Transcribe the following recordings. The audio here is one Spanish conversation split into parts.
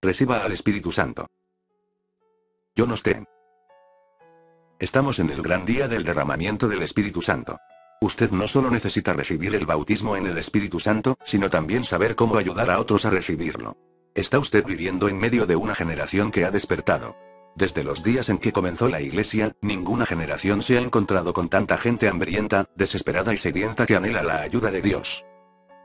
Reciba al Espíritu Santo. Yo no sé. Estamos en el gran día del derramamiento del Espíritu Santo. Usted no solo necesita recibir el bautismo en el Espíritu Santo, sino también saber cómo ayudar a otros a recibirlo. Está usted viviendo en medio de una generación que ha despertado. Desde los días en que comenzó la Iglesia, ninguna generación se ha encontrado con tanta gente hambrienta, desesperada y sedienta que anhela la ayuda de Dios.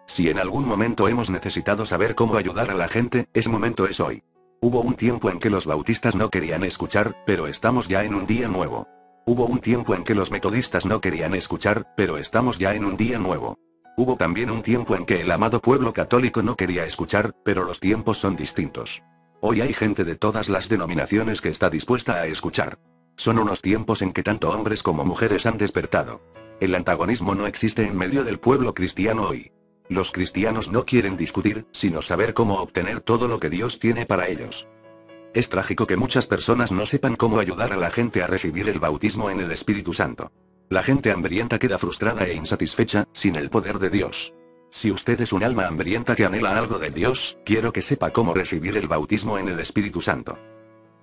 Si en algún momento hemos necesitado saber cómo ayudar a la gente, ese momento es hoy. Hubo un tiempo en que los bautistas no querían escuchar, pero estamos ya en un día nuevo. Hubo un tiempo en que los metodistas no querían escuchar, pero estamos ya en un día nuevo. Hubo también un tiempo en que el amado pueblo católico no quería escuchar, pero los tiempos son distintos. Hoy hay gente de todas las denominaciones que está dispuesta a escuchar. Son unos tiempos en que tanto hombres como mujeres han despertado. El antagonismo no existe en medio del pueblo cristiano hoy. Los cristianos no quieren discutir, sino saber cómo obtener todo lo que Dios tiene para ellos. Es trágico que muchas personas no sepan cómo ayudar a la gente a recibir el bautismo en el Espíritu Santo. La gente hambrienta queda frustrada e insatisfecha, sin el poder de Dios. Si usted es un alma hambrienta que anhela algo de Dios, quiero que sepa cómo recibir el bautismo en el Espíritu Santo.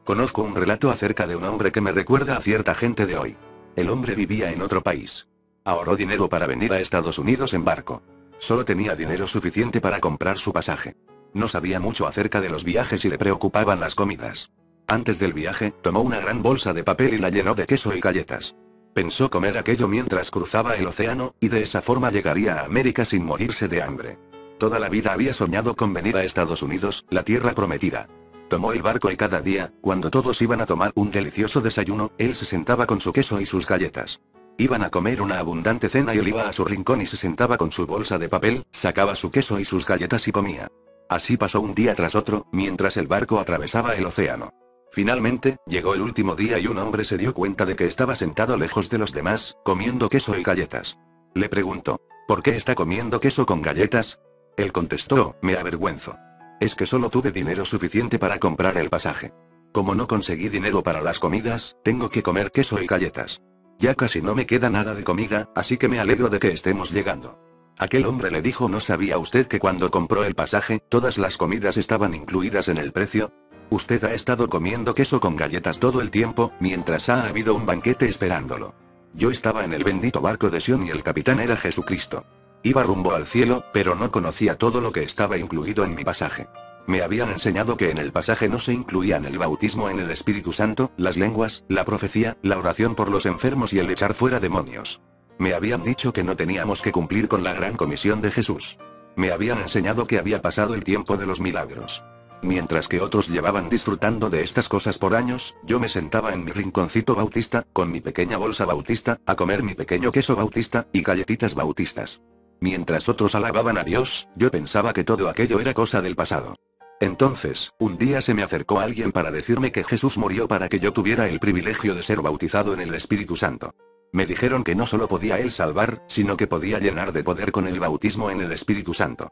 Conozco un relato acerca de un hombre que me recuerda a cierta gente de hoy. El hombre vivía en otro país. Ahorró dinero para venir a Estados Unidos en barco. Solo tenía dinero suficiente para comprar su pasaje. No sabía mucho acerca de los viajes y le preocupaban las comidas. Antes del viaje, tomó una gran bolsa de papel y la llenó de queso y galletas. Pensó comer aquello mientras cruzaba el océano, y de esa forma llegaría a América sin morirse de hambre. Toda la vida había soñado con venir a Estados Unidos, la tierra prometida. Tomó el barco y cada día, cuando todos iban a tomar un delicioso desayuno, él se sentaba con su queso y sus galletas. Iban a comer una abundante cena y él iba a su rincón y se sentaba con su bolsa de papel, sacaba su queso y sus galletas y comía. Así pasó un día tras otro, mientras el barco atravesaba el océano. Finalmente, llegó el último día y un hombre se dio cuenta de que estaba sentado lejos de los demás, comiendo queso y galletas. Le preguntó, ¿por qué está comiendo queso con galletas? Él contestó, me avergüenzo. Es que solo tuve dinero suficiente para comprar el pasaje. Como no conseguí dinero para las comidas, tengo que comer queso y galletas. Ya casi no me queda nada de comida, así que me alegro de que estemos llegando. Aquel hombre le dijo, ¿no sabía usted que cuando compró el pasaje, todas las comidas estaban incluidas en el precio? Usted ha estado comiendo queso con galletas todo el tiempo, mientras ha habido un banquete esperándolo. Yo estaba en el bendito barco de Sion y el capitán era Jesucristo. Iba rumbo al cielo, pero no conocía todo lo que estaba incluido en mi pasaje. Me habían enseñado que en el pasaje no se incluían el bautismo en el Espíritu Santo, las lenguas, la profecía, la oración por los enfermos y el echar fuera demonios. Me habían dicho que no teníamos que cumplir con la gran comisión de Jesús. Me habían enseñado que había pasado el tiempo de los milagros. Mientras que otros llevaban disfrutando de estas cosas por años, yo me sentaba en mi rinconcito bautista, con mi pequeña bolsa bautista, a comer mi pequeño queso bautista, y galletitas bautistas. Mientras otros alababan a Dios, yo pensaba que todo aquello era cosa del pasado. Entonces, un día se me acercó alguien para decirme que Jesús murió para que yo tuviera el privilegio de ser bautizado en el Espíritu Santo. Me dijeron que no solo podía él salvar, sino que podía llenar de poder con el bautismo en el Espíritu Santo.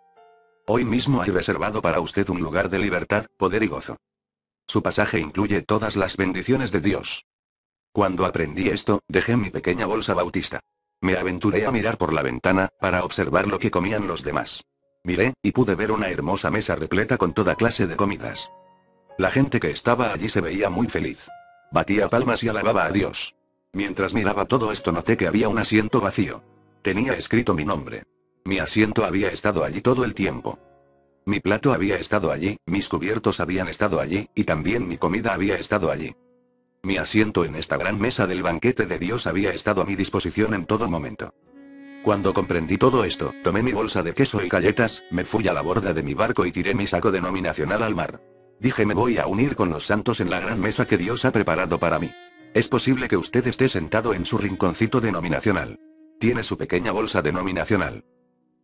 Hoy mismo hay reservado para usted un lugar de libertad, poder y gozo. Su pasaje incluye todas las bendiciones de Dios. Cuando aprendí esto, dejé mi pequeña bolsa bautista. Me aventuré a mirar por la ventana, para observar lo que comían los demás. Miré, y pude ver una hermosa mesa repleta con toda clase de comidas. La gente que estaba allí se veía muy feliz. Batía palmas y alababa a Dios. Mientras miraba todo esto noté que había un asiento vacío. Tenía escrito mi nombre. Mi asiento había estado allí todo el tiempo. Mi plato había estado allí, mis cubiertos habían estado allí, y también mi comida había estado allí. Mi asiento en esta gran mesa del banquete de Dios había estado a mi disposición en todo momento. Cuando comprendí todo esto, tomé mi bolsa de queso y galletas, me fui a la borda de mi barco y tiré mi saco denominacional al mar. Dije, me voy a unir con los santos en la gran mesa que Dios ha preparado para mí. Es posible que usted esté sentado en su rinconcito denominacional. Tiene su pequeña bolsa denominacional.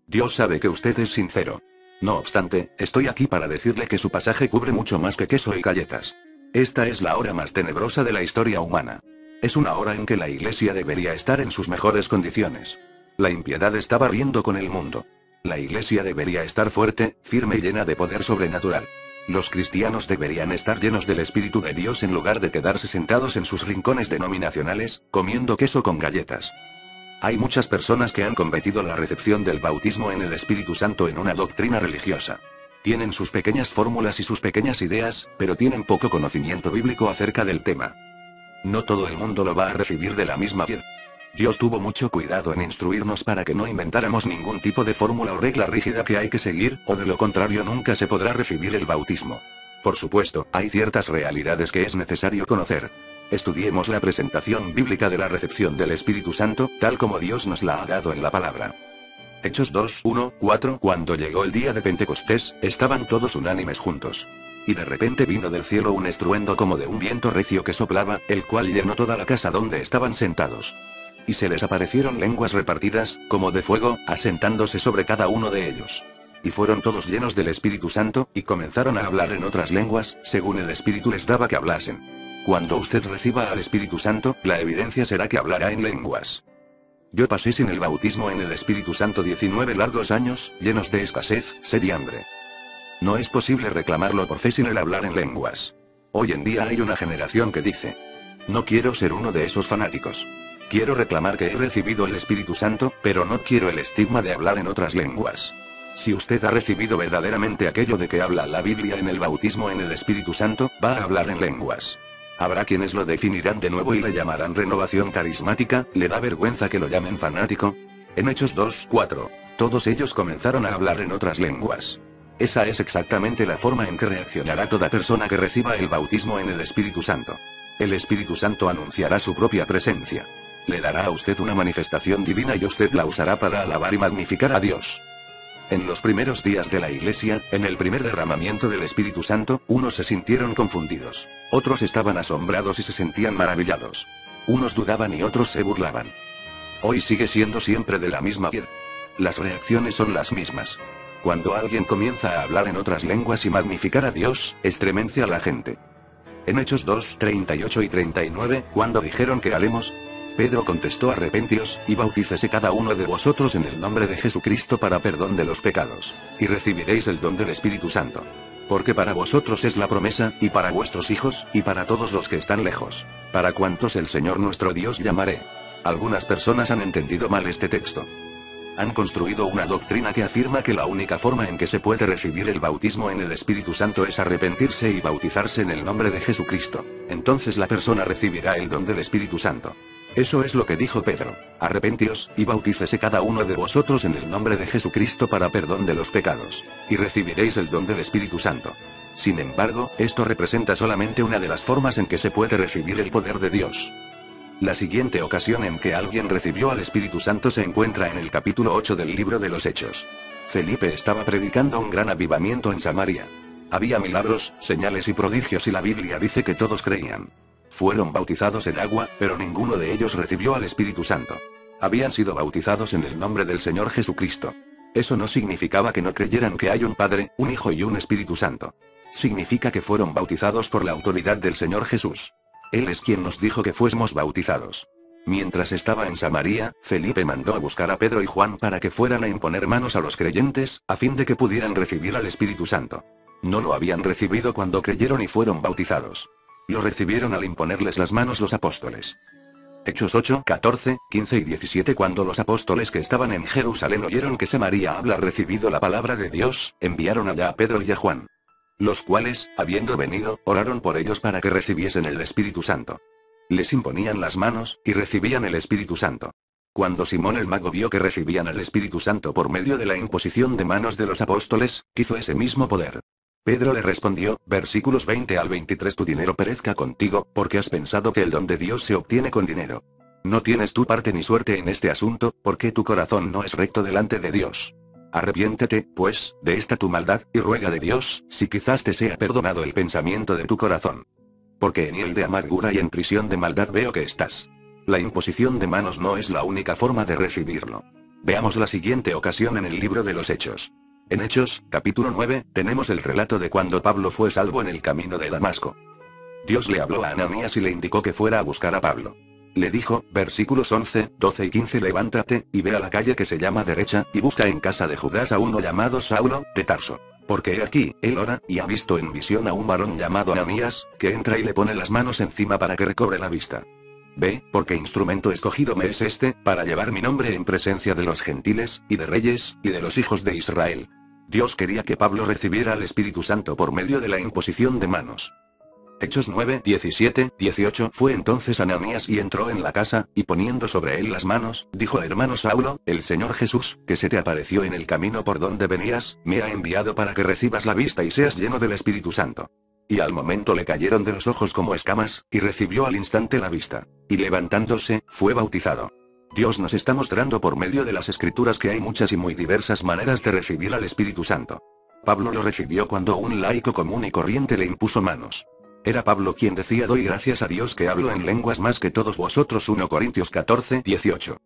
Dios sabe que usted es sincero. No obstante, estoy aquí para decirle que su pasaje cubre mucho más que queso y galletas. Esta es la hora más tenebrosa de la historia humana. Es una hora en que la Iglesia debería estar en sus mejores condiciones. La impiedad está barriendo con el mundo. La Iglesia debería estar fuerte, firme y llena de poder sobrenatural. Los cristianos deberían estar llenos del Espíritu de Dios en lugar de quedarse sentados en sus rincones denominacionales, comiendo queso con galletas. Hay muchas personas que han convertido la recepción del bautismo en el Espíritu Santo en una doctrina religiosa. Tienen sus pequeñas fórmulas y sus pequeñas ideas, pero tienen poco conocimiento bíblico acerca del tema. No todo el mundo lo va a recibir de la misma manera. Dios tuvo mucho cuidado en instruirnos para que no inventáramos ningún tipo de fórmula o regla rígida que hay que seguir, o de lo contrario nunca se podrá recibir el bautismo. Por supuesto, hay ciertas realidades que es necesario conocer. Estudiemos la presentación bíblica de la recepción del Espíritu Santo, tal como Dios nos la ha dado en la palabra. Hechos 2, 1, 4. Cuando llegó el día de Pentecostés, estaban todos unánimes juntos. Y de repente vino del cielo un estruendo como de un viento recio que soplaba, el cual llenó toda la casa donde estaban sentados. Y se les aparecieron lenguas repartidas, como de fuego, asentándose sobre cada uno de ellos. Y fueron todos llenos del Espíritu Santo, y comenzaron a hablar en otras lenguas, según el Espíritu les daba que hablasen. Cuando usted reciba al Espíritu Santo, la evidencia será que hablará en lenguas. Yo pasé sin el bautismo en el Espíritu Santo 19 largos años, llenos de escasez, sed y hambre. No es posible reclamarlo por fe sin el hablar en lenguas. Hoy en día hay una generación que dice: no quiero ser uno de esos fanáticos. Quiero reclamar que he recibido el Espíritu Santo, pero no quiero el estigma de hablar en otras lenguas. Si usted ha recibido verdaderamente aquello de que habla la Biblia en el bautismo en el Espíritu Santo, va a hablar en lenguas. Habrá quienes lo definirán de nuevo y le llamarán renovación carismática. ¿Le da vergüenza que lo llamen fanático? En Hechos 2, 4. Todos ellos comenzaron a hablar en otras lenguas. Esa es exactamente la forma en que reaccionará toda persona que reciba el bautismo en el Espíritu Santo. El Espíritu Santo anunciará su propia presencia. Le dará a usted una manifestación divina y usted la usará para alabar y magnificar a Dios. En los primeros días de la Iglesia, en el primer derramamiento del Espíritu Santo, unos se sintieron confundidos, otros estaban asombrados y se sentían maravillados. Unos dudaban y otros se burlaban. Hoy sigue siendo siempre de la misma manera. Las reacciones son las mismas. Cuando alguien comienza a hablar en otras lenguas y magnificar a Dios, estremece a la gente. En Hechos 2, 38 y 39, cuando dijeron que haremos, Pedro contestó: arrepentíos, y bautícese cada uno de vosotros en el nombre de Jesucristo para perdón de los pecados, y recibiréis el don del Espíritu Santo. Porque para vosotros es la promesa, y para vuestros hijos, y para todos los que están lejos, para cuantos el Señor nuestro Dios llamaré. Algunas personas han entendido mal este texto. Han construido una doctrina que afirma que la única forma en que se puede recibir el bautismo en el Espíritu Santo es arrepentirse y bautizarse en el nombre de Jesucristo. Entonces la persona recibirá el don del Espíritu Santo. Eso es lo que dijo Pedro: arrepentíos, y bautícese cada uno de vosotros en el nombre de Jesucristo para perdón de los pecados, y recibiréis el don del Espíritu Santo. Sin embargo, esto representa solamente una de las formas en que se puede recibir el poder de Dios. La siguiente ocasión en que alguien recibió al Espíritu Santo se encuentra en el capítulo 8 del libro de los Hechos. Felipe estaba predicando un gran avivamiento en Samaria. Había milagros, señales y prodigios y la Biblia dice que todos creían. Fueron bautizados en agua, pero ninguno de ellos recibió al Espíritu Santo. Habían sido bautizados en el nombre del Señor Jesucristo. Eso no significaba que no creyeran que hay un Padre, un Hijo y un Espíritu Santo. Significa que fueron bautizados por la autoridad del Señor Jesús. Él es quien nos dijo que fuésemos bautizados. Mientras estaba en Samaria, Felipe mandó a buscar a Pedro y Juan para que fueran a imponer manos a los creyentes, a fin de que pudieran recibir al Espíritu Santo. No lo habían recibido cuando creyeron y fueron bautizados. Lo recibieron al imponerles las manos los apóstoles. Hechos 8, 14, 15 y 17. Cuando los apóstoles que estaban en Jerusalén oyeron que Samaria había recibido la palabra de Dios, enviaron allá a Pedro y a Juan. Los cuales, habiendo venido, oraron por ellos para que recibiesen el Espíritu Santo. Les imponían las manos, y recibían el Espíritu Santo. Cuando Simón el mago vio que recibían el Espíritu Santo por medio de la imposición de manos de los apóstoles, quiso ese mismo poder. Pedro le respondió, versículos 20 al 23: tu dinero perezca contigo, porque has pensado que el don de Dios se obtiene con dinero. No tienes tu parte ni suerte en este asunto, porque tu corazón no es recto delante de Dios. Arrepiéntete, pues, de esta tu maldad, y ruega de Dios, si quizás te sea perdonado el pensamiento de tu corazón. Porque en hiel de amargura y en prisión de maldad veo que estás. La imposición de manos no es la única forma de recibirlo. Veamos la siguiente ocasión en el libro de los Hechos. En Hechos, capítulo 9, tenemos el relato de cuando Pablo fue salvo en el camino de Damasco. Dios le habló a Ananías y le indicó que fuera a buscar a Pablo. Le dijo, versículos 11, 12 y 15: levántate, y ve a la calle que se llama Derecha, y busca en casa de Judas a uno llamado Saulo, de Tarso. Porque he aquí, él ora, y ha visto en visión a un varón llamado Ananías, que entra y le pone las manos encima para que recobre la vista. Ve, porque instrumento escogido me es este, para llevar mi nombre en presencia de los gentiles, y de reyes, y de los hijos de Israel. Dios quería que Pablo recibiera al Espíritu Santo por medio de la imposición de manos. Hechos 9, 17, 18. Fue entonces Ananías y entró en la casa, y poniendo sobre él las manos, dijo: hermano Saulo, el Señor Jesús, que se te apareció en el camino por donde venías, me ha enviado para que recibas la vista y seas lleno del Espíritu Santo. Y al momento le cayeron de los ojos como escamas, y recibió al instante la vista. Y levantándose, fue bautizado. Dios nos está mostrando por medio de las Escrituras que hay muchas y muy diversas maneras de recibir al Espíritu Santo. Pablo lo recibió cuando un laico común y corriente le impuso manos. Era Pablo quien decía: doy gracias a Dios que hablo en lenguas más que todos vosotros. 1 Corintios 14, 18.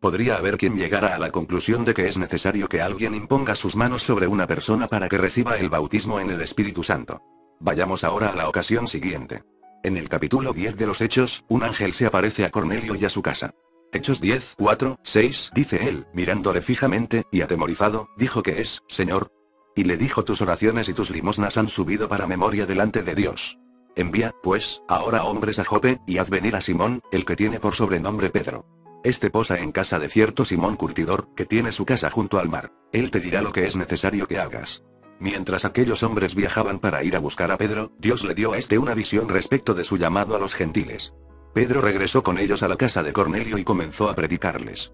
Podría haber quien llegara a la conclusión de que es necesario que alguien imponga sus manos sobre una persona para que reciba el bautismo en el Espíritu Santo. Vayamos ahora a la ocasión siguiente. En el capítulo 10 de los Hechos, un ángel se aparece a Cornelio y a su casa. Hechos 10, 4, 6, dice él, mirándole fijamente, y atemorizado, dijo: ¿qué es, Señor? Y le dijo: tus oraciones y tus limosnas han subido para memoria delante de Dios. Envía, pues, ahora hombres a Jope, y haz venir a Simón, el que tiene por sobrenombre Pedro. Este posa en casa de cierto Simón curtidor, que tiene su casa junto al mar. Él te dirá lo que es necesario que hagas. Mientras aquellos hombres viajaban para ir a buscar a Pedro, Dios le dio a este una visión respecto de su llamado a los gentiles. Pedro regresó con ellos a la casa de Cornelio y comenzó a predicarles.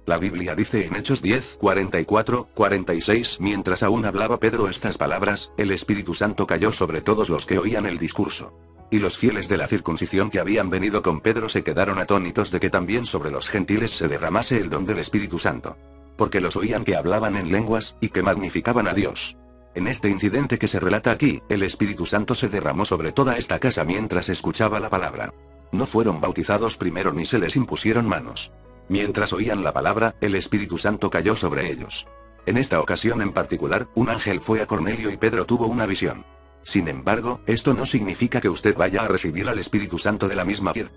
La Biblia dice en Hechos 10, 44, 46: mientras aún hablaba Pedro estas palabras, el Espíritu Santo cayó sobre todos los que oían el discurso. Y los fieles de la circuncisión que habían venido con Pedro se quedaron atónitos de que también sobre los gentiles se derramase el don del Espíritu Santo. Porque los oían que hablaban en lenguas, y que magnificaban a Dios. En este incidente que se relata aquí, el Espíritu Santo se derramó sobre toda esta casa mientras escuchaba la palabra. No fueron bautizados primero ni se les impusieron manos. Mientras oían la palabra, el Espíritu Santo cayó sobre ellos. En esta ocasión en particular, un ángel fue a Cornelio y Pedro tuvo una visión. Sin embargo, esto no significa que usted vaya a recibir al Espíritu Santo de la misma manera.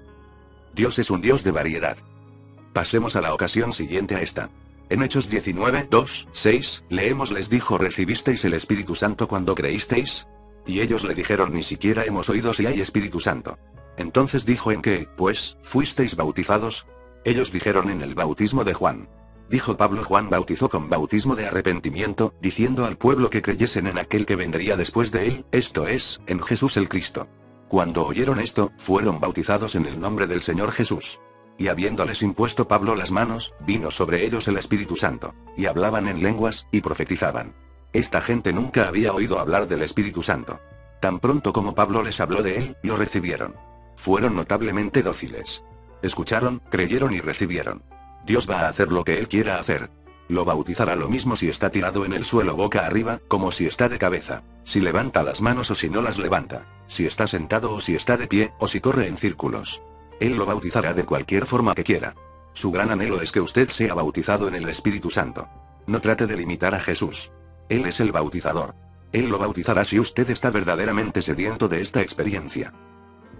Dios es un Dios de variedad. Pasemos a la ocasión siguiente a esta. En Hechos 19, 2, 6, leemos: les dijo: ¿recibisteis el Espíritu Santo cuando creísteis? Y ellos le dijeron: ni siquiera hemos oído si hay Espíritu Santo. Entonces dijo: ¿en qué, pues, fuisteis bautizados? Ellos dijeron: en el bautismo de Juan. Dijo Pablo: Juan bautizó con bautismo de arrepentimiento, diciendo al pueblo que creyesen en aquel que vendría después de él, esto es, en Jesús el Cristo. Cuando oyeron esto, fueron bautizados en el nombre del Señor Jesús. Y habiéndoles impuesto Pablo las manos, vino sobre ellos el Espíritu Santo, y hablaban en lenguas, y profetizaban. Esta gente nunca había oído hablar del Espíritu Santo. Tan pronto como Pablo les habló de él, lo recibieron. Fueron notablemente dóciles. Escucharon, creyeron y recibieron. Dios va a hacer lo que Él quiera hacer. Lo bautizará lo mismo si está tirado en el suelo boca arriba, como si está de cabeza. Si levanta las manos o si no las levanta. Si está sentado o si está de pie, o si corre en círculos. Él lo bautizará de cualquier forma que quiera. Su gran anhelo es que usted sea bautizado en el Espíritu Santo. No trate de limitar a Jesús. Él es el bautizador. Él lo bautizará si usted está verdaderamente sediento de esta experiencia.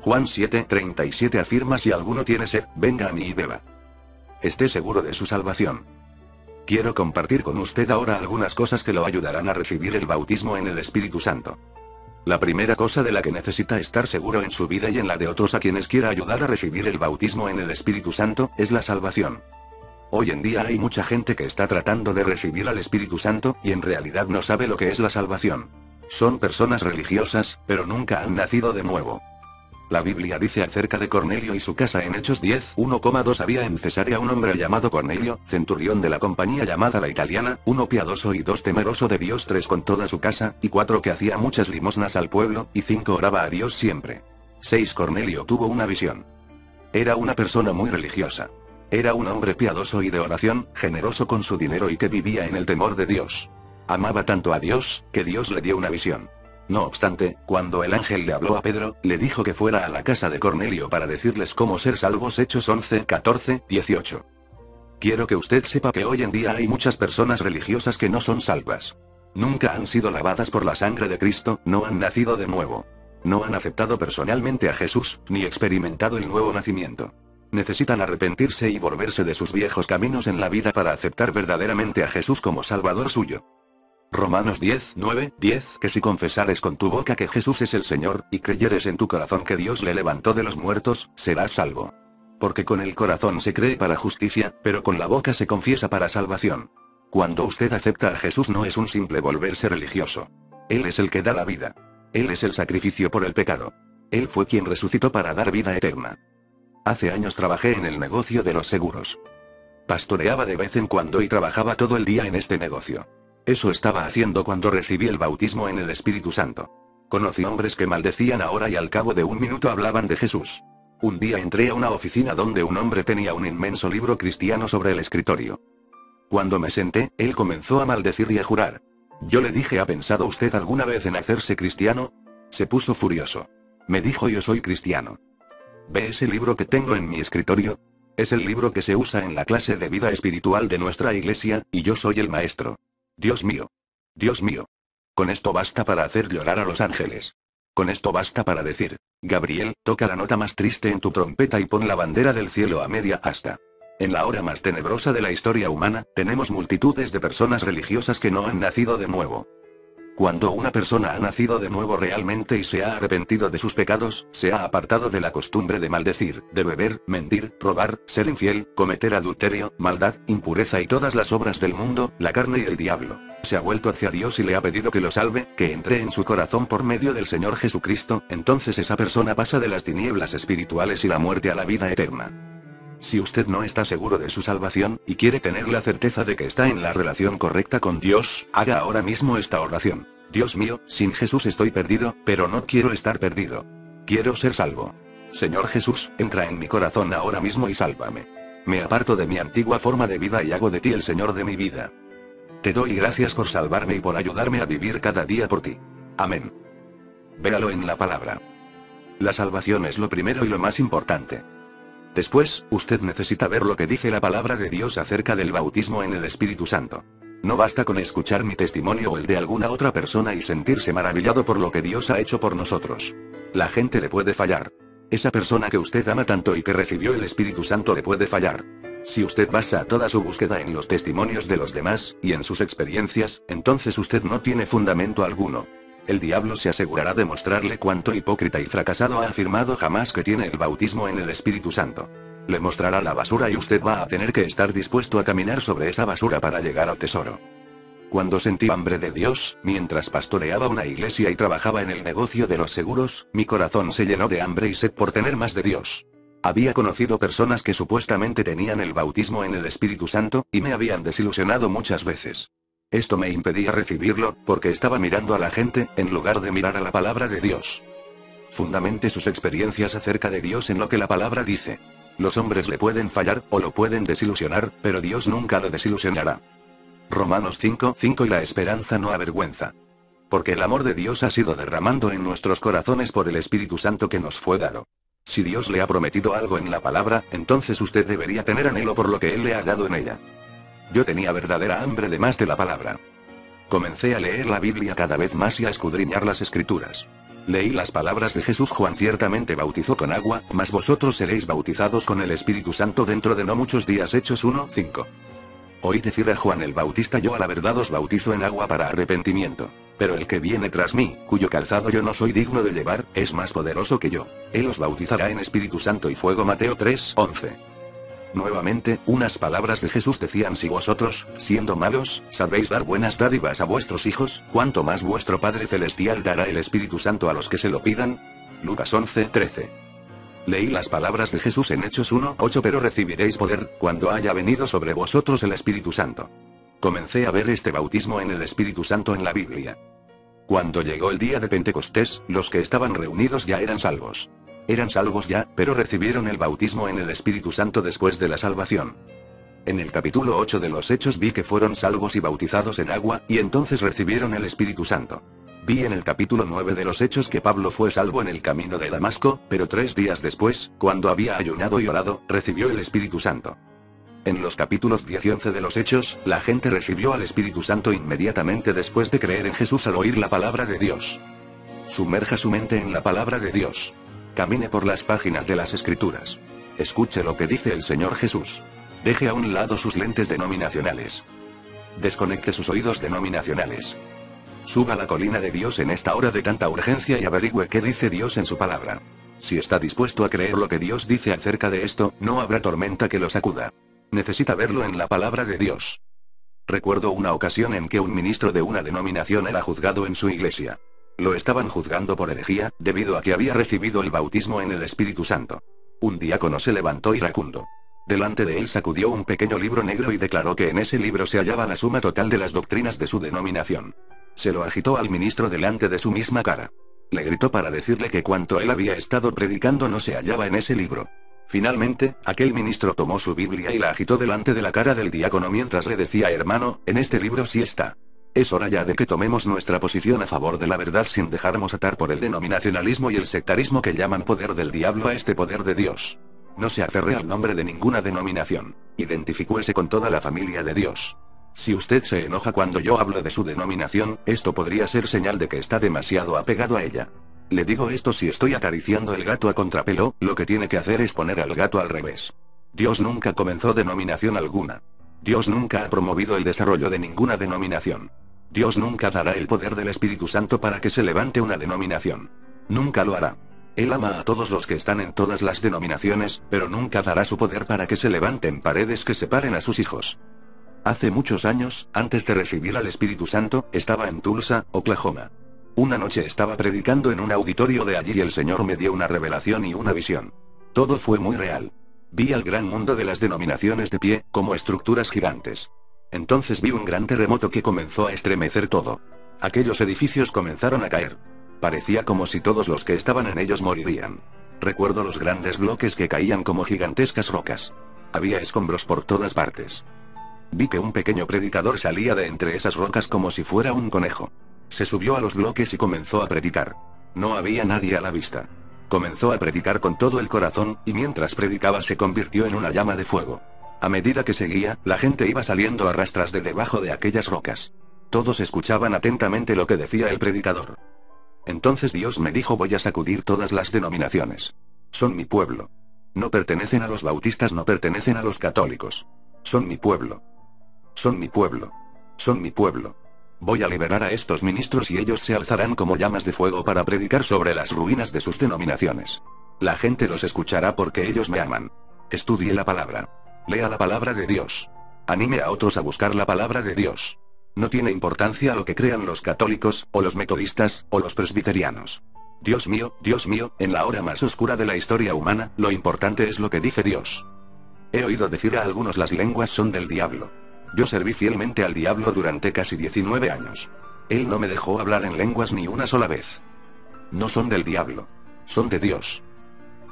Juan 7:37 afirma: si alguno tiene sed, venga a mí y beba. Esté seguro de su salvación. Quiero compartir con usted ahora algunas cosas que lo ayudarán a recibir el bautismo en el Espíritu Santo. La primera cosa de la que necesita estar seguro en su vida y en la de otros a quienes quiera ayudar a recibir el bautismo en el Espíritu Santo, es la salvación. Hoy en día hay mucha gente que está tratando de recibir al Espíritu Santo, y en realidad no sabe lo que es la salvación. Son personas religiosas, pero nunca han nacido de nuevo. La Biblia dice acerca de Cornelio y su casa en Hechos 10, 1,2: había en Cesarea un hombre llamado Cornelio, centurión de la compañía llamada la Italiana, 1 piadoso y 2 temeroso de Dios, 3 con toda su casa, y 4 que hacía muchas limosnas al pueblo, y 5 oraba a Dios siempre. 6 Cornelio tuvo una visión. Era una persona muy religiosa. Era un hombre piadoso y de oración, generoso con su dinero y que vivía en el temor de Dios. Amaba tanto a Dios, que Dios le dio una visión. No obstante, cuando el ángel le habló a Pedro, le dijo que fuera a la casa de Cornelio para decirles cómo ser salvos. Hechos 11, 14, 18. Quiero que usted sepa que hoy en día hay muchas personas religiosas que no son salvas. Nunca han sido lavadas por la sangre de Cristo, no han nacido de nuevo. No han aceptado personalmente a Jesús, ni experimentado el nuevo nacimiento. Necesitan arrepentirse y volverse de sus viejos caminos en la vida para aceptar verdaderamente a Jesús como Salvador suyo. Romanos 10, 9, 10: que si confesares con tu boca que Jesús es el Señor, y creyeres en tu corazón que Dios le levantó de los muertos, serás salvo. Porque con el corazón se cree para justicia, pero con la boca se confiesa para salvación. Cuando usted acepta a Jesús no es un simple volverse religioso. Él es el que da la vida. Él es el sacrificio por el pecado. Él fue quien resucitó para dar vida eterna. Hace años trabajé en el negocio de los seguros. Pastoreaba de vez en cuando y trabajaba todo el día en este negocio. Eso estaba haciendo cuando recibí el bautismo en el Espíritu Santo. Conocí hombres que maldecían ahora y al cabo de un minuto hablaban de Jesús. Un día entré a una oficina donde un hombre tenía un inmenso libro cristiano sobre el escritorio. Cuando me senté, él comenzó a maldecir y a jurar. Yo le dije: ¿ha pensado usted alguna vez en hacerse cristiano? Se puso furioso. Me dijo: yo soy cristiano. ¿Ve ese libro que tengo en mi escritorio? Es el libro que se usa en la clase de vida espiritual de nuestra iglesia, y yo soy el maestro. Dios mío. Dios mío. Con esto basta para hacer llorar a los ángeles. Con esto basta para decir: Gabriel, toca la nota más triste en tu trompeta y pon la bandera del cielo a media asta. En la hora más tenebrosa de la historia humana, tenemos multitudes de personas religiosas que no han nacido de nuevo. Cuando una persona ha nacido de nuevo realmente y se ha arrepentido de sus pecados, se ha apartado de la costumbre de maldecir, de beber, mentir, robar, ser infiel, cometer adulterio, maldad, impureza y todas las obras del mundo, la carne y el diablo. Se ha vuelto hacia Dios y le ha pedido que lo salve, que entre en su corazón por medio del Señor Jesucristo. Entonces esa persona pasa de las tinieblas espirituales y la muerte a la vida eterna. Si usted no está seguro de su salvación, y quiere tener la certeza de que está en la relación correcta con Dios, haga ahora mismo esta oración. Dios mío, sin Jesús estoy perdido, pero no quiero estar perdido. Quiero ser salvo. Señor Jesús, entra en mi corazón ahora mismo y sálvame. Me aparto de mi antigua forma de vida y hago de ti el Señor de mi vida. Te doy gracias por salvarme y por ayudarme a vivir cada día por ti. Amén. Véalo en la palabra. La salvación es lo primero y lo más importante. Después, usted necesita ver lo que dice la palabra de Dios acerca del bautismo en el Espíritu Santo. No basta con escuchar mi testimonio o el de alguna otra persona y sentirse maravillado por lo que Dios ha hecho por nosotros. La gente le puede fallar. Esa persona que usted ama tanto y que recibió el Espíritu Santo le puede fallar. Si usted basa toda su búsqueda en los testimonios de los demás, y en sus experiencias, entonces usted no tiene fundamento alguno. El diablo se asegurará de mostrarle cuánto hipócrita y fracasado ha afirmado jamás que tiene el bautismo en el Espíritu Santo. Le mostrará la basura y usted va a tener que estar dispuesto a caminar sobre esa basura para llegar al tesoro. Cuando sentí hambre de Dios, mientras pastoreaba una iglesia y trabajaba en el negocio de los seguros, mi corazón se llenó de hambre y sed por tener más de Dios. Había conocido personas que supuestamente tenían el bautismo en el Espíritu Santo, y me habían desilusionado muchas veces. Esto me impedía recibirlo, porque estaba mirando a la gente, en lugar de mirar a la palabra de Dios. Fundamente sus experiencias acerca de Dios en lo que la palabra dice. Los hombres le pueden fallar, o lo pueden desilusionar, pero Dios nunca lo desilusionará. Romanos 5:5 Y la esperanza no avergüenza. Porque el amor de Dios ha sido derramando en nuestros corazones por el Espíritu Santo que nos fue dado. Si Dios le ha prometido algo en la palabra, entonces usted debería tener anhelo por lo que Él le ha dado en ella. Yo tenía verdadera hambre de más de la palabra. Comencé a leer la Biblia cada vez más y a escudriñar las Escrituras. Leí las palabras de Jesús: Juan ciertamente bautizó con agua, mas vosotros seréis bautizados con el Espíritu Santo dentro de no muchos días. Hechos 1:5. Oí decir a Juan el Bautista: yo a la verdad os bautizo en agua para arrepentimiento. Pero el que viene tras mí, cuyo calzado yo no soy digno de llevar, es más poderoso que yo. Él os bautizará en Espíritu Santo y fuego. Mateo 3:11. Nuevamente, unas palabras de Jesús decían: si vosotros, siendo malos, sabéis dar buenas dádivas a vuestros hijos, ¿cuánto más vuestro Padre Celestial dará el Espíritu Santo a los que se lo pidan? Lucas 11:13. Leí las palabras de Jesús en Hechos 1:8: pero recibiréis poder, cuando haya venido sobre vosotros el Espíritu Santo. Comencé a ver este bautismo en el Espíritu Santo en la Biblia. Cuando llegó el día de Pentecostés, los que estaban reunidos ya eran salvos. Eran salvos ya, pero recibieron el bautismo en el Espíritu Santo después de la salvación. En el capítulo 8 de los Hechos vi que fueron salvos y bautizados en agua, y entonces recibieron el Espíritu Santo. Vi en el capítulo 9 de los Hechos que Pablo fue salvo en el camino de Damasco, pero 3 días después, cuando había ayunado y orado, recibió el Espíritu Santo. En los capítulos 10 y 11 de los Hechos, la gente recibió al Espíritu Santo inmediatamente después de creer en Jesús al oír la palabra de Dios. Sumerja su mente en la palabra de Dios. Camine por las páginas de las Escrituras. Escuche lo que dice el Señor Jesús. Deje a un lado sus lentes denominacionales. Desconecte sus oídos denominacionales. Suba a la colina de Dios en esta hora de tanta urgencia y averigüe qué dice Dios en su palabra. Si está dispuesto a creer lo que Dios dice acerca de esto, no habrá tormenta que lo sacuda. Necesita verlo en la palabra de Dios. Recuerdo una ocasión en que un ministro de una denominación era juzgado en su iglesia. Lo estaban juzgando por herejía, debido a que había recibido el bautismo en el Espíritu Santo. Un diácono se levantó iracundo. Delante de él sacudió un pequeño libro negro y declaró que en ese libro se hallaba la suma total de las doctrinas de su denominación. Se lo agitó al ministro delante de su misma cara. Le gritó para decirle que cuanto él había estado predicando no se hallaba en ese libro. Finalmente, aquel ministro tomó su Biblia y la agitó delante de la cara del diácono mientras le decía: hermano, en este libro sí está. Es hora ya de que tomemos nuestra posición a favor de la verdad sin dejarnos atar por el denominacionalismo y el sectarismo que llaman poder del diablo a este poder de Dios. No se aferre al nombre de ninguna denominación. Identificúese con toda la familia de Dios. Si usted se enoja cuando yo hablo de su denominación, esto podría ser señal de que está demasiado apegado a ella. Le digo esto: si estoy acariciando el gato a contrapelo, lo que tiene que hacer es poner al gato al revés. Dios nunca comenzó denominación alguna. Dios nunca ha promovido el desarrollo de ninguna denominación. Dios nunca dará el poder del Espíritu Santo para que se levante una denominación. Nunca lo hará. Él ama a todos los que están en todas las denominaciones, pero nunca dará su poder para que se levanten paredes que separen a sus hijos. Hace muchos años, antes de recibir al Espíritu Santo, estaba en Tulsa, Oklahoma. Una noche estaba predicando en un auditorio de allí y el Señor me dio una revelación y una visión. Todo fue muy real. Vi al gran mundo de las denominaciones de pie, como estructuras gigantes. Entonces vi un gran terremoto que comenzó a estremecer todo. Aquellos edificios comenzaron a caer. Parecía como si todos los que estaban en ellos morirían. Recuerdo los grandes bloques que caían como gigantescas rocas. Había escombros por todas partes. Vi que un pequeño predicador salía de entre esas rocas como si fuera un conejo. Se subió a los bloques y comenzó a predicar. No había nadie a la vista. Comenzó a predicar con todo el corazón, y mientras predicaba se convirtió en una llama de fuego. A medida que seguía, la gente iba saliendo a rastras de debajo de aquellas rocas. Todos escuchaban atentamente lo que decía el predicador. Entonces Dios me dijo: voy a sacudir todas las denominaciones. Son mi pueblo. No pertenecen a los bautistas, no pertenecen a los católicos. Son mi pueblo. Son mi pueblo. Son mi pueblo. Voy a liberar a estos ministros y ellos se alzarán como llamas de fuego para predicar sobre las ruinas de sus denominaciones. La gente los escuchará porque ellos me aman. Estudie la palabra. Lea la palabra de Dios. Anime a otros a buscar la palabra de Dios. No tiene importancia lo que crean los católicos, o los metodistas, o los presbiterianos. Dios mío, en la hora más oscura de la historia humana, lo importante es lo que dice Dios. He oído decir a algunos: las lenguas son del diablo. Yo serví fielmente al diablo durante casi 19 años. Él no me dejó hablar en lenguas ni una sola vez. No son del diablo. Son de Dios.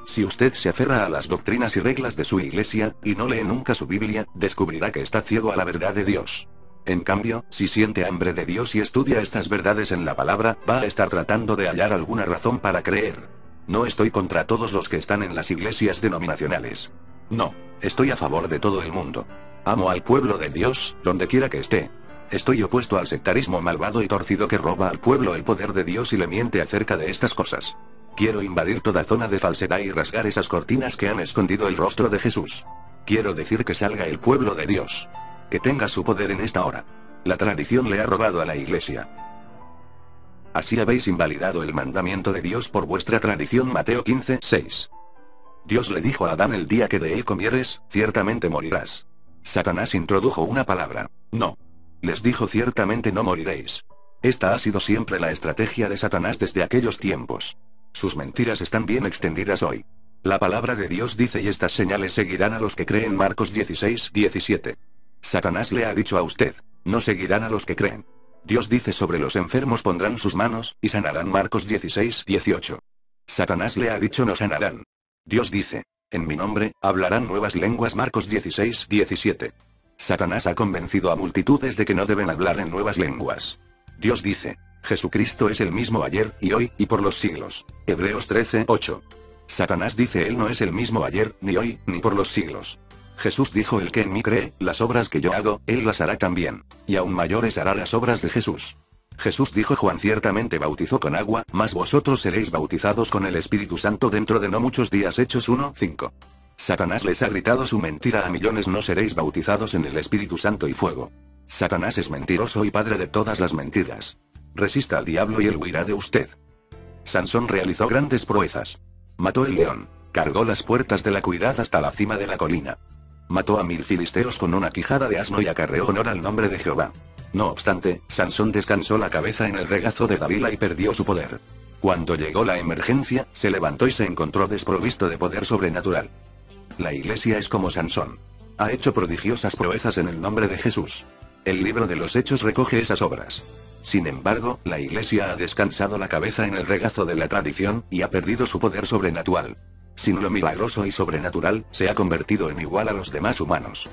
Si usted se aferra a las doctrinas y reglas de su iglesia, y no lee nunca su Biblia, descubrirá que está ciego a la verdad de Dios. En cambio, si siente hambre de Dios y estudia estas verdades en la palabra, va a estar tratando de hallar alguna razón para creer. No estoy contra todos los que están en las iglesias denominacionales. No, estoy a favor de todo el mundo. Amo al pueblo de Dios, donde quiera que esté. Estoy opuesto al sectarismo malvado y torcido que roba al pueblo el poder de Dios y le miente acerca de estas cosas. Quiero invadir toda zona de falsedad y rasgar esas cortinas que han escondido el rostro de Jesús. Quiero decir que salga el pueblo de Dios. Que tenga su poder en esta hora. La tradición le ha robado a la iglesia. Así habéis invalidado el mandamiento de Dios por vuestra tradición. Mateo 15:6. Dios le dijo a Adán: el día que de él comieres, ciertamente morirás. Satanás introdujo una palabra: no. Les dijo: ciertamente no moriréis. Esta ha sido siempre la estrategia de Satanás desde aquellos tiempos. Sus mentiras están bien extendidas hoy. La palabra de Dios dice: y estas señales seguirán a los que creen. Marcos 16:17. Satanás le ha dicho a usted: no seguirán a los que creen. Dios dice: sobre los enfermos pondrán sus manos, y sanarán. Marcos 16:18. Satanás le ha dicho: no sanarán. Dios dice: en mi nombre, hablarán nuevas lenguas. Marcos 16:17. Satanás ha convencido a multitudes de que no deben hablar en nuevas lenguas. Dios dice: Jesucristo es el mismo ayer, y hoy, y por los siglos. Hebreos 13:8. Satanás dice: Él no es el mismo ayer, ni hoy, ni por los siglos. Jesús dijo: el que en mí cree, las obras que yo hago, él las hará también. Y aún mayores hará las obras de Jesús. Jesús dijo: Juan ciertamente bautizó con agua, mas vosotros seréis bautizados con el Espíritu Santo dentro de no muchos días. Hechos 1:5. Satanás les ha gritado su mentira a millones: no seréis bautizados en el Espíritu Santo y fuego. Satanás es mentiroso y padre de todas las mentiras. Resista al diablo y él huirá de usted. Sansón realizó grandes proezas. Mató el león. Cargó las puertas de la ciudad hasta la cima de la colina. Mató a 1000 filisteos con una quijada de asno y acarreó honor al nombre de Jehová. No obstante, Sansón descansó la cabeza en el regazo de Dalila y perdió su poder. Cuando llegó la emergencia, se levantó y se encontró desprovisto de poder sobrenatural. La iglesia es como Sansón. Ha hecho prodigiosas proezas en el nombre de Jesús. El libro de los Hechos recoge esas obras. Sin embargo, la iglesia ha descansado la cabeza en el regazo de la tradición, y ha perdido su poder sobrenatural. Sin lo milagroso y sobrenatural, se ha convertido en igual a los demás humanos.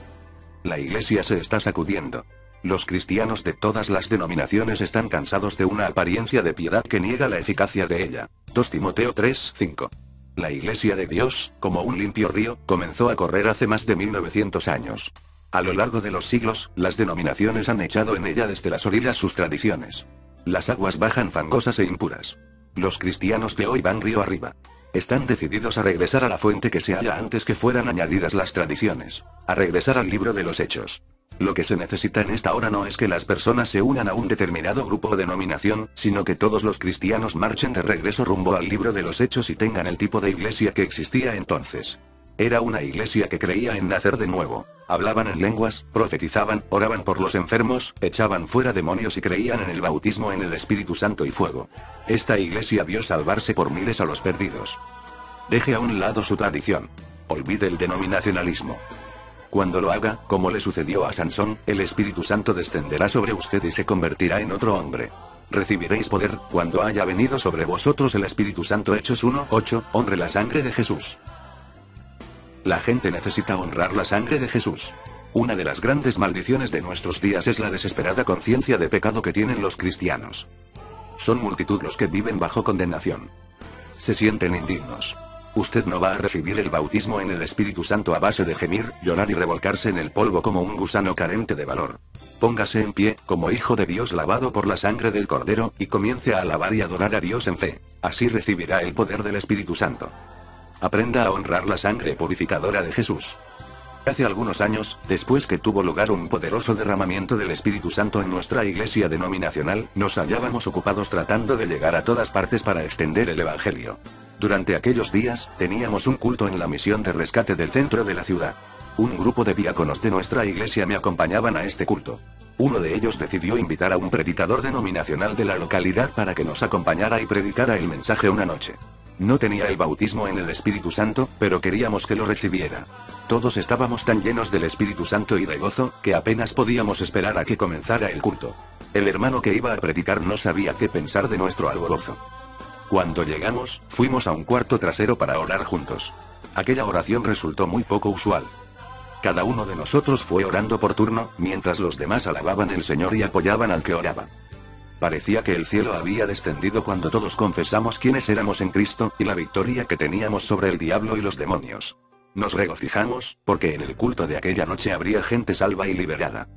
La iglesia se está sacudiendo. Los cristianos de todas las denominaciones están cansados de una apariencia de piedad que niega la eficacia de ella. 2 Timoteo 3:5. La iglesia de Dios, como un limpio río, comenzó a correr hace más de 1900 años. A lo largo de los siglos, las denominaciones han echado en ella desde las orillas sus tradiciones. Las aguas bajan fangosas e impuras. Los cristianos de hoy van río arriba. Están decididos a regresar a la fuente que se halla antes que fueran añadidas las tradiciones. A regresar al libro de los Hechos. Lo que se necesita en esta hora no es que las personas se unan a un determinado grupo o denominación, sino que todos los cristianos marchen de regreso rumbo al libro de los Hechos y tengan el tipo de iglesia que existía entonces. Era una iglesia que creía en nacer de nuevo. Hablaban en lenguas, profetizaban, oraban por los enfermos, echaban fuera demonios y creían en el bautismo en el Espíritu Santo y fuego. Esta iglesia vio salvarse por miles a los perdidos. Deje a un lado su tradición. Olvide el denominacionalismo. Cuando lo haga, como le sucedió a Sansón, el Espíritu Santo descenderá sobre usted y se convertirá en otro hombre. Recibiréis poder, cuando haya venido sobre vosotros el Espíritu Santo. Hechos 1:8, honre la sangre de Jesús. La gente necesita honrar la sangre de Jesús. Una de las grandes maldiciones de nuestros días es la desesperada conciencia de pecado que tienen los cristianos. Son multitud los que viven bajo condenación. Se sienten indignos. Usted no va a recibir el bautismo en el Espíritu Santo a base de gemir, llorar y revolcarse en el polvo como un gusano carente de valor. Póngase en pie, como hijo de Dios lavado por la sangre del Cordero, y comience a alabar y adorar a Dios en fe. Así recibirá el poder del Espíritu Santo. Aprenda a honrar la sangre purificadora de Jesús. Hace algunos años, después que tuvo lugar un poderoso derramamiento del Espíritu Santo en nuestra iglesia denominacional, nos hallábamos ocupados tratando de llegar a todas partes para extender el Evangelio. Durante aquellos días, teníamos un culto en la misión de rescate del centro de la ciudad. Un grupo de diáconos de nuestra iglesia me acompañaban a este culto. Uno de ellos decidió invitar a un predicador denominacional de la localidad para que nos acompañara y predicara el mensaje una noche. No tenía el bautismo en el Espíritu Santo, pero queríamos que lo recibiera. Todos estábamos tan llenos del Espíritu Santo y de gozo, que apenas podíamos esperar a que comenzara el culto. El hermano que iba a predicar no sabía qué pensar de nuestro alborozo. Cuando llegamos, fuimos a un cuarto trasero para orar juntos. Aquella oración resultó muy poco usual. Cada uno de nosotros fue orando por turno, mientras los demás alababan al Señor y apoyaban al que oraba. Parecía que el cielo había descendido cuando todos confesamos quiénes éramos en Cristo, y la victoria que teníamos sobre el diablo y los demonios. Nos regocijamos, porque en el culto de aquella noche habría gente salva y liberada.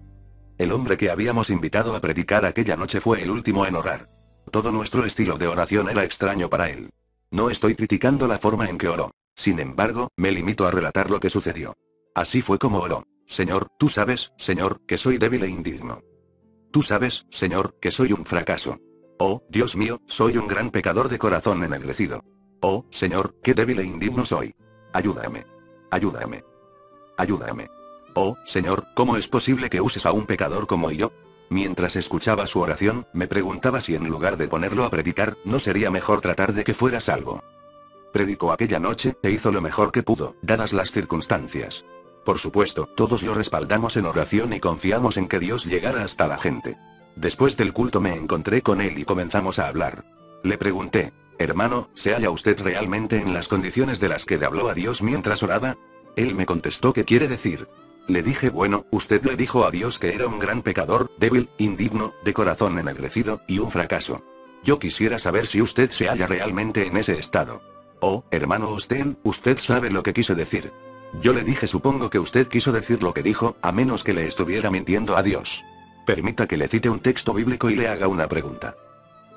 El hombre que habíamos invitado a predicar aquella noche fue el último en orar. Todo nuestro estilo de oración era extraño para él. No estoy criticando la forma en que oró. Sin embargo, me limito a relatar lo que sucedió. Así fue como oró. Señor, tú sabes, Señor, que soy débil e indigno. Tú sabes, Señor, que soy un fracaso. Oh, Dios mío, soy un gran pecador de corazón ennegrecido. Oh, Señor, qué débil e indigno soy. Ayúdame. Ayúdame. Ayúdame. Oh, Señor, ¿cómo es posible que uses a un pecador como yo? Mientras escuchaba su oración, me preguntaba si en lugar de ponerlo a predicar, ¿no sería mejor tratar de que fuera salvo? Predicó aquella noche, e hizo lo mejor que pudo, dadas las circunstancias. Por supuesto, todos lo respaldamos en oración y confiamos en que Dios llegara hasta la gente. Después del culto me encontré con él y comenzamos a hablar. Le pregunté, hermano, ¿se halla usted realmente en las condiciones de las que le habló a Dios mientras oraba? Él me contestó qué quiere decir. Le dije, bueno, usted le dijo a Dios que era un gran pecador, débil, indigno, de corazón ennegrecido, y un fracaso. Yo quisiera saber si usted se halla realmente en ese estado. Oh, hermano Osten, usted sabe lo que quise decir. Yo le dije, supongo que usted quiso decir lo que dijo, a menos que le estuviera mintiendo a Dios. Permita que le cite un texto bíblico y le haga una pregunta.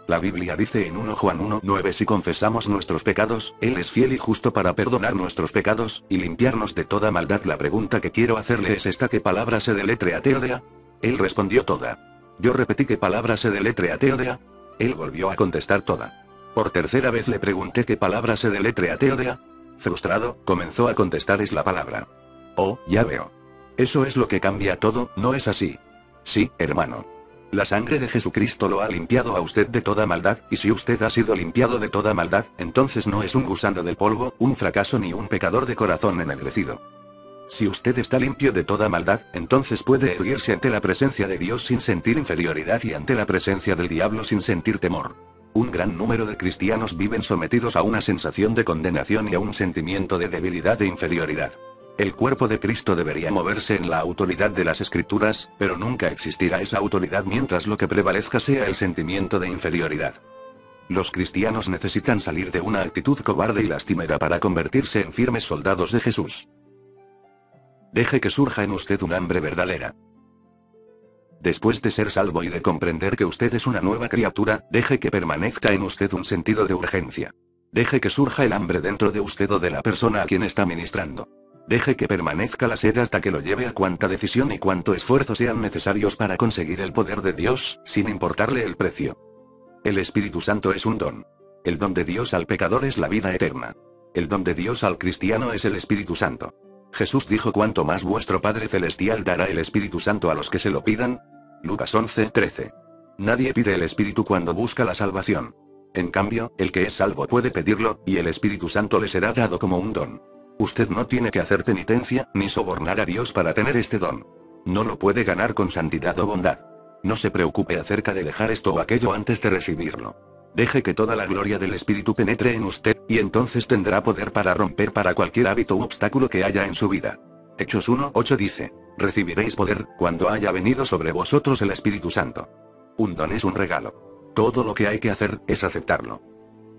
La Biblia dice en 1 Juan 1:9: si confesamos nuestros pecados, Él es fiel y justo para perdonar nuestros pecados, y limpiarnos de toda maldad. La pregunta que quiero hacerle es esta: ¿qué palabra se deletrea Teodea? Él respondió toda. Yo repetí: ¿qué palabra se deletrea Teodea? Él volvió a contestar toda. Por tercera vez le pregunté: ¿qué palabra se deletrea Teodea? Frustrado, comenzó a contestar: es la palabra. Oh, ya veo. Eso es lo que cambia todo, ¿no es así? Sí, hermano. La sangre de Jesucristo lo ha limpiado a usted de toda maldad, y si usted ha sido limpiado de toda maldad, entonces no es un gusano del polvo, un fracaso ni un pecador de corazón ennegrecido. Si usted está limpio de toda maldad, entonces puede erguirse ante la presencia de Dios sin sentir inferioridad y ante la presencia del diablo sin sentir temor. Un gran número de cristianos viven sometidos a una sensación de condenación y a un sentimiento de debilidad e inferioridad. El cuerpo de Cristo debería moverse en la autoridad de las Escrituras, pero nunca existirá esa autoridad mientras lo que prevalezca sea el sentimiento de inferioridad. Los cristianos necesitan salir de una actitud cobarde y lastimera para convertirse en firmes soldados de Jesús. Deje que surja en usted un hambre verdadera. Después de ser salvo y de comprender que usted es una nueva criatura, deje que permanezca en usted un sentido de urgencia. Deje que surja el hambre dentro de usted o de la persona a quien está ministrando. Deje que permanezca la sed hasta que lo lleve a cuanta decisión y cuánto esfuerzo sean necesarios para conseguir el poder de Dios, sin importarle el precio. El Espíritu Santo es un don. El don de Dios al pecador es la vida eterna. El don de Dios al cristiano es el Espíritu Santo. Jesús dijo: cuanto más vuestro Padre Celestial dará el Espíritu Santo a los que se lo pidan. Lucas 11:13. Nadie pide el Espíritu cuando busca la salvación. En cambio, el que es salvo puede pedirlo, y el Espíritu Santo le será dado como un don. Usted no tiene que hacer penitencia, ni sobornar a Dios para tener este don. No lo puede ganar con santidad o bondad. No se preocupe acerca de dejar esto o aquello antes de recibirlo. Deje que toda la gloria del Espíritu penetre en usted, y entonces tendrá poder para romper para cualquier hábito u obstáculo que haya en su vida. Hechos 1:8 dice: recibiréis poder, cuando haya venido sobre vosotros el Espíritu Santo. Un don es un regalo. Todo lo que hay que hacer, es aceptarlo.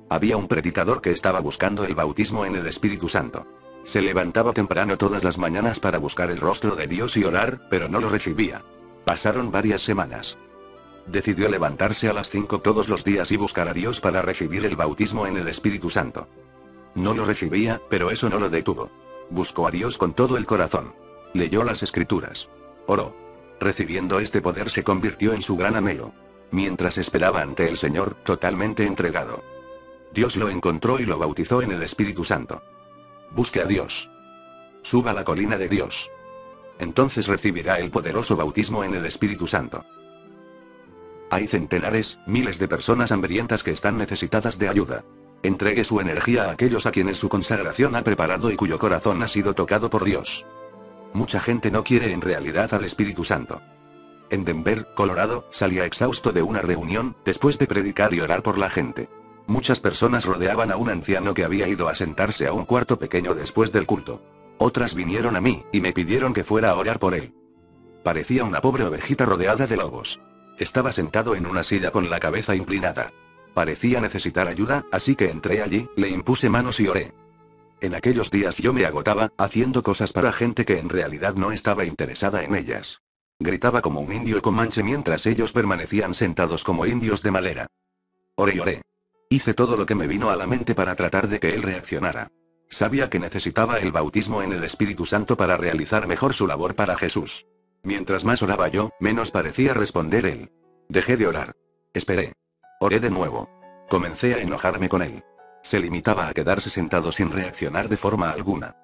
Había un predicador que estaba buscando el bautismo en el Espíritu Santo. Se levantaba temprano todas las mañanas para buscar el rostro de Dios y orar, pero no lo recibía. Pasaron varias semanas. Decidió levantarse a las 5 todos los días y buscar a Dios para recibir el bautismo en el Espíritu Santo. No lo recibía, pero eso no lo detuvo. Buscó a Dios con todo el corazón. Leyó las Escrituras. Oró. Recibiendo este poder se convirtió en su gran anhelo. Mientras esperaba ante el Señor, totalmente entregado. Dios lo encontró y lo bautizó en el Espíritu Santo. Busque a Dios. Suba a la colina de Dios. Entonces recibirá el poderoso bautismo en el Espíritu Santo. Hay centenares, miles de personas hambrientas que están necesitadas de ayuda. Entregue su energía a aquellos a quienes su consagración ha preparado y cuyo corazón ha sido tocado por Dios. Mucha gente no quiere en realidad al Espíritu Santo. En Denver, Colorado, salía exhausto de una reunión, después de predicar y orar por la gente. Muchas personas rodeaban a un anciano que había ido a sentarse a un cuarto pequeño después del culto. Otras vinieron a mí, y me pidieron que fuera a orar por él. Parecía una pobre ovejita rodeada de lobos. Estaba sentado en una silla con la cabeza inclinada. Parecía necesitar ayuda, así que entré allí, le impuse manos y oré. En aquellos días yo me agotaba, haciendo cosas para gente que en realidad no estaba interesada en ellas. Gritaba como un indio comanche mientras ellos permanecían sentados como indios de madera. Oré y oré. Hice todo lo que me vino a la mente para tratar de que él reaccionara. Sabía que necesitaba el bautismo en el Espíritu Santo para realizar mejor su labor para Jesús. Mientras más oraba yo, menos parecía responder él. Dejé de orar. Esperé. Oré de nuevo. Comencé a enojarme con él. Se limitaba a quedarse sentado sin reaccionar de forma alguna.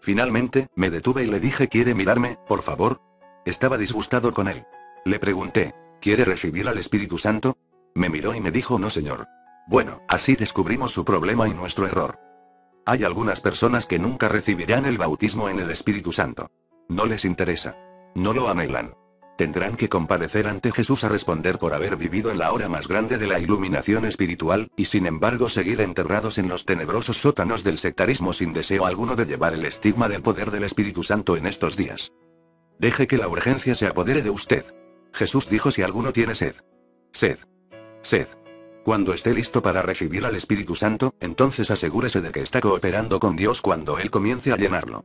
Finalmente, me detuve y le dije: ¿quiere mirarme, por favor? Estaba disgustado con él. Le pregunté: ¿quiere recibir al Espíritu Santo? Me miró y me dijo: no, señor. Bueno, así descubrimos su problema y nuestro error. Hay algunas personas que nunca recibirán el bautismo en el Espíritu Santo. No les interesa. No lo anhelan. Tendrán que comparecer ante Jesús a responder por haber vivido en la hora más grande de la iluminación espiritual, y sin embargo seguir enterrados en los tenebrosos sótanos del sectarismo sin deseo alguno de llevar el estigma del poder del Espíritu Santo en estos días. Deje que la urgencia se apodere de usted. Jesús dijo: si alguno tiene sed. Sed. Sed. Cuando esté listo para recibir al Espíritu Santo, entonces asegúrese de que está cooperando con Dios cuando Él comience a llenarlo.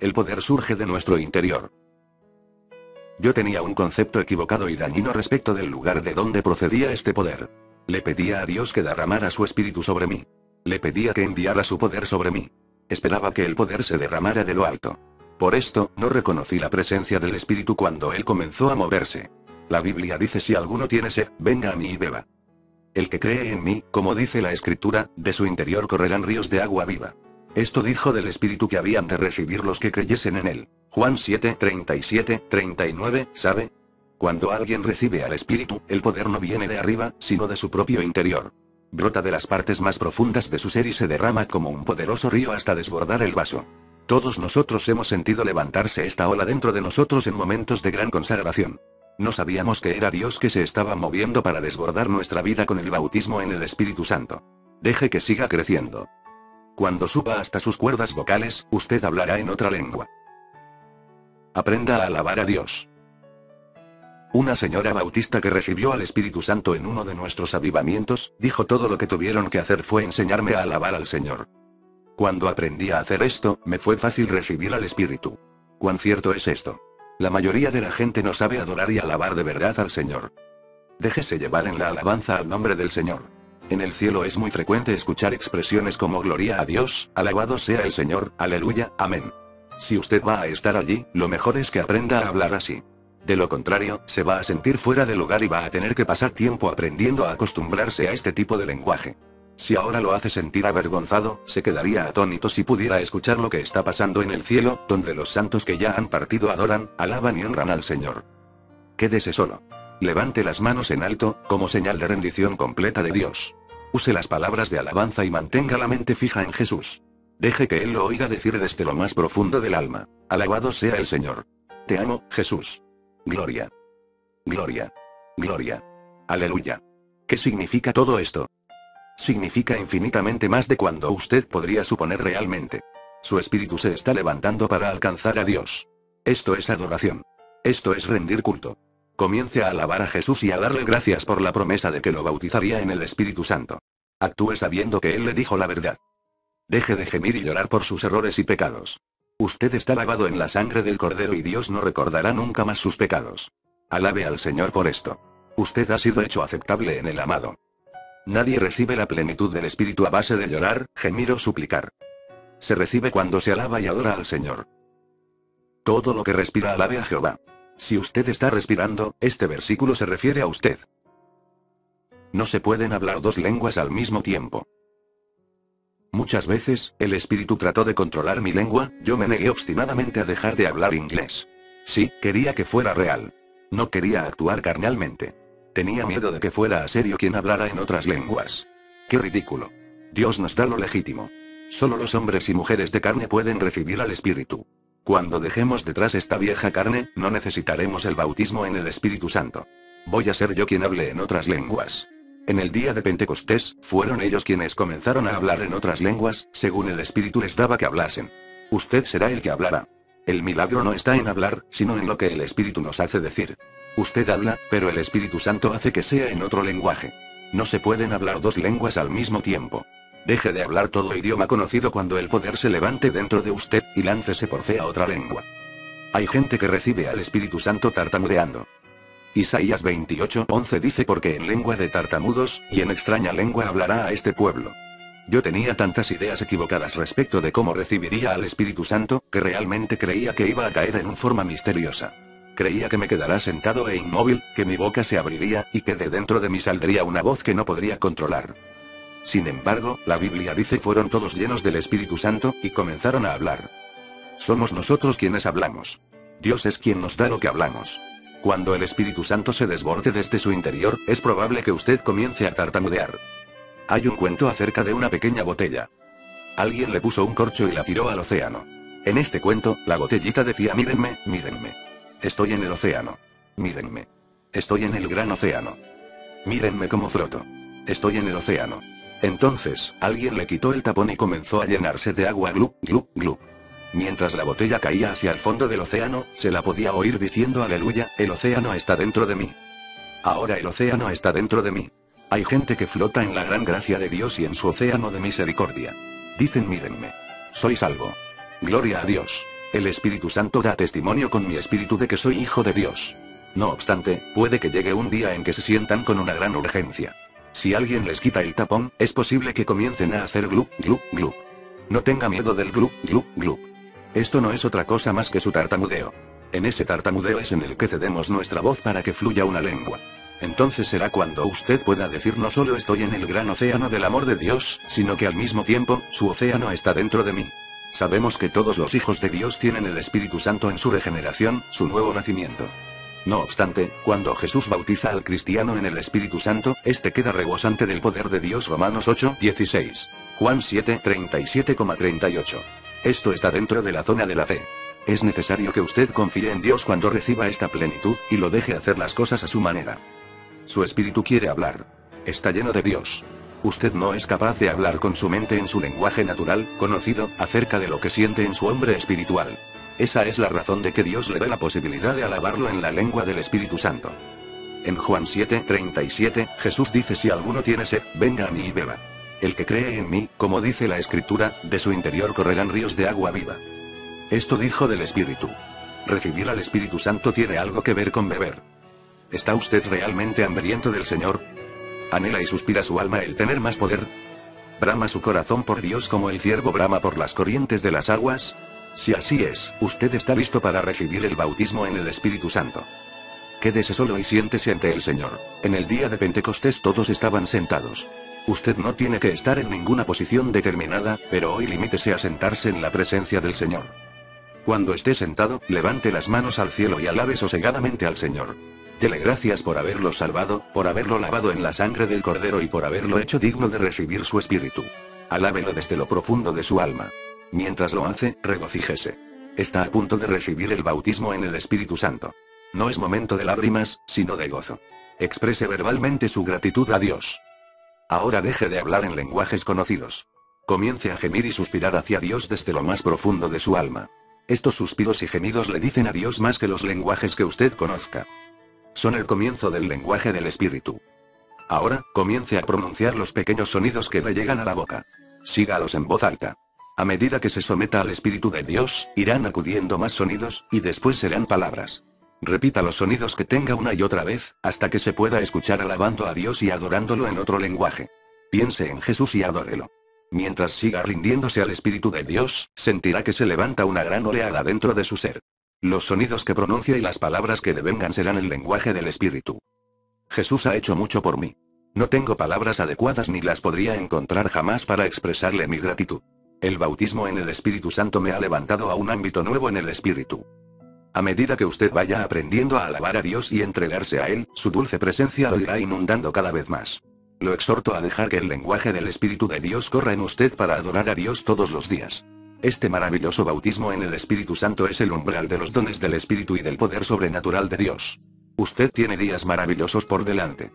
El poder surge de nuestro interior. Yo tenía un concepto equivocado y dañino respecto del lugar de donde procedía este poder. Le pedía a Dios que derramara su Espíritu sobre mí. Le pedía que enviara su poder sobre mí. Esperaba que el poder se derramara de lo alto. Por esto, no reconocí la presencia del Espíritu cuando Él comenzó a moverse. La Biblia dice: si alguno tiene sed, venga a mí y beba. El que cree en mí, como dice la Escritura, de su interior correrán ríos de agua viva. Esto dijo del Espíritu que habían de recibir los que creyesen en él. Juan 7, 37, 39, ¿sabe? Cuando alguien recibe al Espíritu, el poder no viene de arriba, sino de su propio interior. Brota de las partes más profundas de su ser y se derrama como un poderoso río hasta desbordar el vaso. Todos nosotros hemos sentido levantarse esta ola dentro de nosotros en momentos de gran consagración. No sabíamos que era Dios que se estaba moviendo para desbordar nuestra vida con el bautismo en el Espíritu Santo. Deje que siga creciendo. Cuando suba hasta sus cuerdas vocales, usted hablará en otra lengua. Aprenda a alabar a Dios. Una señora bautista que recibió al Espíritu Santo en uno de nuestros avivamientos, dijo: todo lo que tuvieron que hacer fue enseñarme a alabar al Señor. Cuando aprendí a hacer esto, me fue fácil recibir al Espíritu. ¿Cuán cierto es esto? La mayoría de la gente no sabe adorar y alabar de verdad al Señor. Déjese llevar en la alabanza al nombre del Señor. En el cielo es muy frecuente escuchar expresiones como gloria a Dios, alabado sea el Señor, aleluya, amén. Si usted va a estar allí, lo mejor es que aprenda a hablar así. De lo contrario, se va a sentir fuera de lugar y va a tener que pasar tiempo aprendiendo a acostumbrarse a este tipo de lenguaje. Si ahora lo hace sentir avergonzado, se quedaría atónito si pudiera escuchar lo que está pasando en el cielo, donde los santos que ya han partido adoran, alaban y honran al Señor. Quédese solo. Levante las manos en alto, como señal de rendición completa de Dios. Use las palabras de alabanza y mantenga la mente fija en Jesús. Deje que Él lo oiga decir desde lo más profundo del alma: alabado sea el Señor. Te amo, Jesús. Gloria. Gloria. Gloria. Aleluya. ¿Qué significa todo esto? Significa infinitamente más de cuando usted podría suponer realmente. Su espíritu se está levantando para alcanzar a Dios. Esto es adoración. Esto es rendir culto. Comience a alabar a Jesús y a darle gracias por la promesa de que lo bautizaría en el Espíritu Santo. Actúe sabiendo que Él le dijo la verdad. Deje de gemir y llorar por sus errores y pecados. Usted está lavado en la sangre del Cordero y Dios no recordará nunca más sus pecados. Alabe al Señor por esto. Usted ha sido hecho aceptable en el amado. Nadie recibe la plenitud del Espíritu a base de llorar, gemir o suplicar. Se recibe cuando se alaba y adora al Señor. Todo lo que respira alabe a Jehová. Si usted está respirando, este versículo se refiere a usted. No se pueden hablar dos lenguas al mismo tiempo. Muchas veces, el Espíritu trató de controlar mi lengua, yo me negué obstinadamente a dejar de hablar inglés. Sí, quería que fuera real. No quería actuar carnalmente. Tenía miedo de que fuera a serio quien hablara en otras lenguas. ¡Qué ridículo! Dios nos da lo legítimo. Solo los hombres y mujeres de carne pueden recibir al Espíritu. Cuando dejemos detrás esta vieja carne, no necesitaremos el bautismo en el Espíritu Santo. Voy a ser yo quien hable en otras lenguas. En el día de Pentecostés, fueron ellos quienes comenzaron a hablar en otras lenguas, según el Espíritu les daba que hablasen. Usted será el que hablará. El milagro no está en hablar, sino en lo que el Espíritu nos hace decir. Usted habla, pero el Espíritu Santo hace que sea en otro lenguaje. No se pueden hablar dos lenguas al mismo tiempo. Deje de hablar todo idioma conocido cuando el poder se levante dentro de usted, y láncese por fe a otra lengua. Hay gente que recibe al Espíritu Santo tartamudeando. Isaías 28:11 dice: porque en lengua de tartamudos, y en extraña lengua hablará a este pueblo. Yo tenía tantas ideas equivocadas respecto de cómo recibiría al Espíritu Santo, que realmente creía que iba a caer en una forma misteriosa. Creía que me quedará sentado e inmóvil, que mi boca se abriría, y que de dentro de mí saldría una voz que no podría controlar. Sin embargo, la Biblia dice: fueron todos llenos del Espíritu Santo, y comenzaron a hablar. Somos nosotros quienes hablamos. Dios es quien nos da lo que hablamos. Cuando el Espíritu Santo se desborde desde su interior, es probable que usted comience a tartamudear. Hay un cuento acerca de una pequeña botella. Alguien le puso un corcho y la tiró al océano. En este cuento, la botellita decía: mírenme, mírenme. Estoy en el océano. Mírenme. Estoy en el gran océano. Mírenme cómo floto. Estoy en el océano. Entonces, alguien le quitó el tapón y comenzó a llenarse de agua glup, glup, glup. Mientras la botella caía hacia el fondo del océano, se la podía oír diciendo: aleluya, el océano está dentro de mí. Ahora el océano está dentro de mí. Hay gente que flota en la gran gracia de Dios y en su océano de misericordia. Dicen: mírenme. Soy salvo. Gloria a Dios. El Espíritu Santo da testimonio con mi espíritu de que soy hijo de Dios. No obstante, puede que llegue un día en que se sientan con una gran urgencia. Si alguien les quita el tapón, es posible que comiencen a hacer glup, glup, glup. No tenga miedo del glup, glup, glup. Esto no es otra cosa más que su tartamudeo. En ese tartamudeo es en el que cedemos nuestra voz para que fluya una lengua. Entonces será cuando usted pueda decir: no solo estoy en el gran océano del amor de Dios, sino que al mismo tiempo, su océano está dentro de mí. Sabemos que todos los hijos de Dios tienen el Espíritu Santo en su regeneración, su nuevo nacimiento. No obstante, cuando Jesús bautiza al cristiano en el Espíritu Santo, este queda rebosante del poder de Dios. Romanos 8:16. Juan 7:37,38. Esto está dentro de la zona de la fe. Es necesario que usted confíe en Dios cuando reciba esta plenitud, y lo deje hacer las cosas a su manera. Su espíritu quiere hablar. Está lleno de Dios. Usted no es capaz de hablar con su mente en su lenguaje natural, conocido, acerca de lo que siente en su hombre espiritual. Esa es la razón de que Dios le da la posibilidad de alabarlo en la lengua del Espíritu Santo. En Juan 7:37, Jesús dice: si alguno tiene sed, venga a mí y beba. El que cree en mí, como dice la Escritura, de su interior correrán ríos de agua viva. Esto dijo del Espíritu. Recibir al Espíritu Santo tiene algo que ver con beber. ¿Está usted realmente hambriento del Señor? ¿Anhela y suspira su alma el tener más poder? ¿Brama su corazón por Dios como el ciervo brama por las corrientes de las aguas? Si así es, usted está listo para recibir el bautismo en el Espíritu Santo. Quédese solo y siéntese ante el Señor. En el día de Pentecostés todos estaban sentados. Usted no tiene que estar en ninguna posición determinada, pero hoy limítese a sentarse en la presencia del Señor. Cuando esté sentado, levante las manos al cielo y alabe sosegadamente al Señor. Dele gracias por haberlo salvado, por haberlo lavado en la sangre del Cordero y por haberlo hecho digno de recibir su Espíritu. Alábelo desde lo profundo de su alma. Mientras lo hace, regocíjese. Está a punto de recibir el bautismo en el Espíritu Santo. No es momento de lágrimas, sino de gozo. Exprese verbalmente su gratitud a Dios. Ahora deje de hablar en lenguajes conocidos. Comience a gemir y suspirar hacia Dios desde lo más profundo de su alma. Estos suspiros y gemidos le dicen a Dios más que los lenguajes que usted conozca. Son el comienzo del lenguaje del Espíritu. Ahora, comience a pronunciar los pequeños sonidos que le llegan a la boca. Sígalos en voz alta. A medida que se someta al Espíritu de Dios, irán acudiendo más sonidos, y después serán palabras. Repita los sonidos que tenga una y otra vez, hasta que se pueda escuchar alabando a Dios y adorándolo en otro lenguaje. Piense en Jesús y adórelo. Mientras siga rindiéndose al Espíritu de Dios, sentirá que se levanta una gran oleada dentro de su ser. Los sonidos que pronuncia y las palabras que le vengan serán el lenguaje del Espíritu. Jesús ha hecho mucho por mí. No tengo palabras adecuadas ni las podría encontrar jamás para expresarle mi gratitud. El bautismo en el Espíritu Santo me ha levantado a un ámbito nuevo en el Espíritu. A medida que usted vaya aprendiendo a alabar a Dios y entregarse a Él, su dulce presencia lo irá inundando cada vez más. Lo exhorto a dejar que el lenguaje del Espíritu de Dios corra en usted para adorar a Dios todos los días. Este maravilloso bautismo en el Espíritu Santo es el umbral de los dones del Espíritu y del poder sobrenatural de Dios. Usted tiene días maravillosos por delante.